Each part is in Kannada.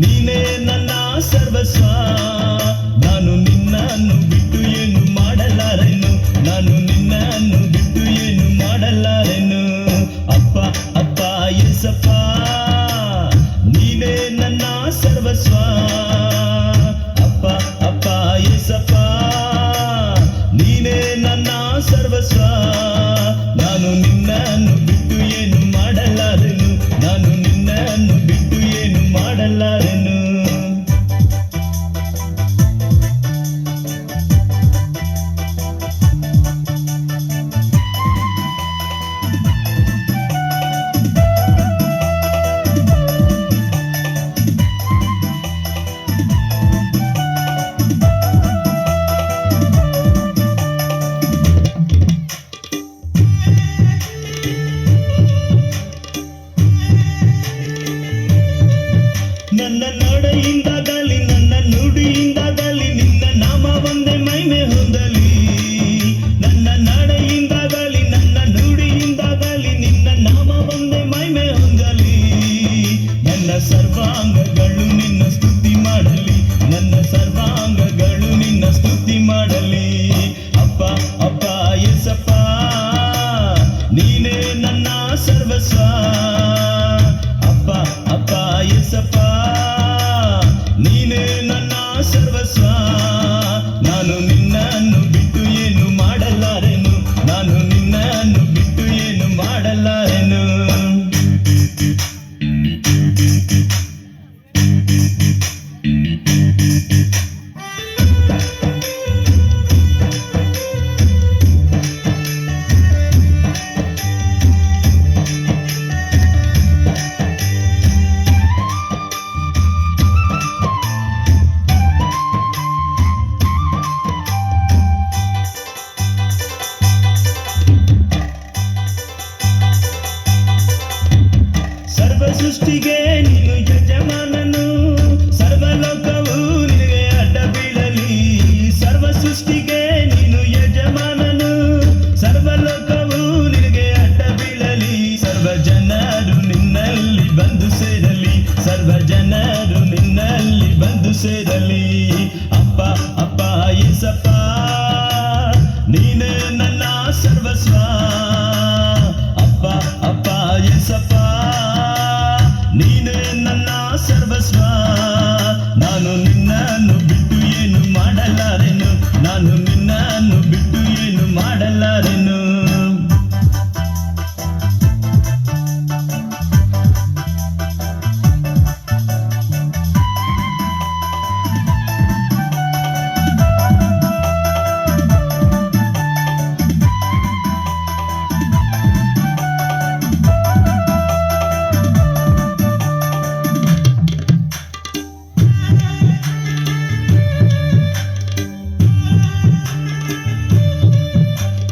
ನೀನೇ ನನ್ನ ಸರ್ವಸ್ವ. ನಾನು ನಿನ್ನನ್ನು ಬಿಟ್ಟು ಏನು ಮಾಡಲಾರೆನು, ನಾನು ನಿನ್ನನ್ನು ಬಿಟ್ಟು ಏನು ಮಾಡಲಾರೆನು. ಅಪ್ಪ ಅಪ್ಪ ಯೇಸಪ್ಪ, ನೀನೇ ನನ್ನ ಸರ್ವಸ್ವ. ಅಪ್ಪ ಅಪ್ಪ ಯೇಸಪ್ಪ, ನೀನೇ ನನ್ನ ಸರ್ವಸ್ವ. ನಾನು ನಿನ್ನನ್ನು ಬಿಟ್ಟು ಏನು ಮಾಡಲಾರೆನು, ನಾನು ನಿನ್ನನ್ನು ಬಿಟ್ಟು ಏನು ಮಾಡಲಾರೆನು. ನನ್ನ ನಡೆಯಿಂದಾಗಲಿ ನನ್ನ ನುಡಿಯಿಂದಾಗಲಿ ನಿನ್ನ ನಾಮ ಒಂದೇ ಮಹಿಮೆ ಹೊಂದಲಿ. ನನ್ನ ನಡೆಯಿಂದಾಗಲಿ ನನ್ನ ನುಡಿಯಿಂದಾಗಲಿ ನಿನ್ನ ನಾಮ ಒಂದೇ ಮಹಿಮೆ ಹೊಂದಲಿ. ನನ್ನ ಸರ್ವಾಂಗಗಳು ನಿನ್ನ ಸ್ತುತಿ ಮಾಡಲಿ, ನನ್ನ ಸರ್ವಾಂಗಗಳು ನಿನ್ನ ಸ್ತುತಿ ಮಾಡಲಿ. ಅಪ್ಪ ಅಪ್ಪ ಯೇಸಪ್ಪ, ನೀನೇ ನನ್ನ ಸರ್ವಸ್ವ. ಅಪ್ಪ ಅಪ್ಪ ಯೇಸಪ್ಪ, ನೀನೇ ನನ್ನ ಸರ್ವಸ್ವ. ನಾನು ನಿನ್ನನ್ನು ಬಿಟ್ಟು ಏನು ಮಾಡಲಾರೆನು, ನಾನು ನಿನ್ನನ್ನು ಬಿಟ್ಟು ಏನು ಮಾಡಲಾರೆನು. ಸರ್ವ ಸೃಷ್ಟಿಗೆ ನೀನು ಯಜಮಾನನು, ಸರ್ವಲೋಕವು ನಿನಗೆ ಅಡ್ಡ ಬೀಳಲಿ. ಸರ್ವ ಸೃಷ್ಟಿಗೆ ನೀನು ಯಜಮಾನನು, ಸರ್ವಲೋಕವು ನಿನಗೆ ಅಡ್ಡ ಬೀಳಲಿ. ಸರ್ವ ಜನರು ನಿನ್ನಲ್ಲಿ ಬಂದು ಸೇರಲಿ, ಸರ್ವ ಜನರು ನಿನ್ನಲ್ಲಿ ಬಂದು ಸೇರಲಿ. ಅಪ್ಪ ಅಪ್ಪ ಯೇಸಪ್ಪ, ನೀನೇ ನನ್ನ ಸರ್ವಸ್ವ. ಅಪ್ಪ ಅಪ್ಪ ಯೇಸಪ್ಪ, ನೀನೇ ನನ್ನ ಸರ್ವಸ್ವ. ನಾನು ನಿನ್ನನ್ನು ಬಿಟ್ಟು ಏನು ಮಾಡಲಾರೆನು, ನಾನು ನಿನ್ನನ್ನು ಬಿಟ್ಟು ಏನು ಮಾಡಲಾರೆನು.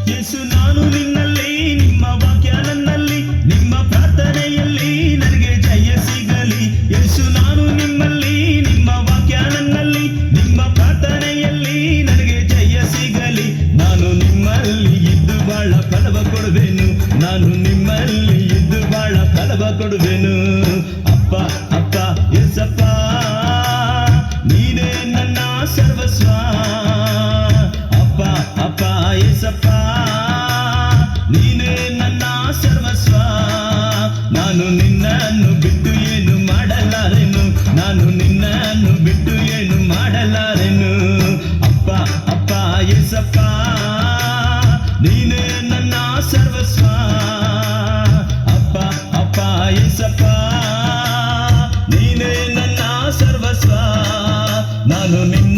ಯೇಸು ನಾನು ನಿನ್ನಲ್ಲಿ, ನಿಮ್ಮ ವಾಕ್ಯ ನನ್ನಲ್ಲಿ, ನಿಮ್ಮ ಪ್ರಾರ್ಥನೆಯಲ್ಲಿ ನನಗೆ ಜಯ ಸಿಗಲಿ. ಯೇಸು ನಾನು ನಿಮ್ಮಲ್ಲಿ, ನಿಮ್ಮ ವಾಕ್ಯ ನನ್ನಲ್ಲಿ, ನಿಮ್ಮ ಪ್ರಾರ್ಥನೆಯಲ್ಲಿ ನನಗೆ ಜಯ ಸಿಗಲಿ. ನಾನು ನಿಮ್ಮಲ್ಲಿ ಇದ್ದು ಬಾಳ ಫಲವ ಕೊಡುವೆನು, ನಾನು ನಿಮ್ಮಲ್ಲಿ ಇದ್ದು ಬಾಳ ಫಲವ ಕೊಡುವೆನು. ಅಪ್ಪ ಅಪ್ಪ ಯೇಸಪ್ಪ, ನೀನೇ ನನ್ನ ಸರ್ವಸ್ವ. ಅಪ್ಪ ಅಪ್ಪ ಯೇಸಪ್ಪ, ನೀನೇ ನನ್ನ ಸರ್ವಸ್ವ. ನಾನು ನಿನ್ನನ್ನು ಬಿಟ್ಟು ಏನು ಮಾಡಲಾರೆನು, ನಾನು ನಿನ್ನನ್ನು ಬಿಟ್ಟು ಏನು ಮಾಡಲಾರೆನು. ಅಪ್ಪ ಅಪ್ಪ ಯೇಸಪ್ಪ, ನೀನೇ ನನ್ನ ಸರ್ವಸ್ವ. ಅಪ್ಪ ಅಪ್ಪ ಯೇಸಪ್ಪ, ನೀನೇ ನನ್ನ ಸರ್ವಸ್ವ. ನಾನು ನಿನ್ನ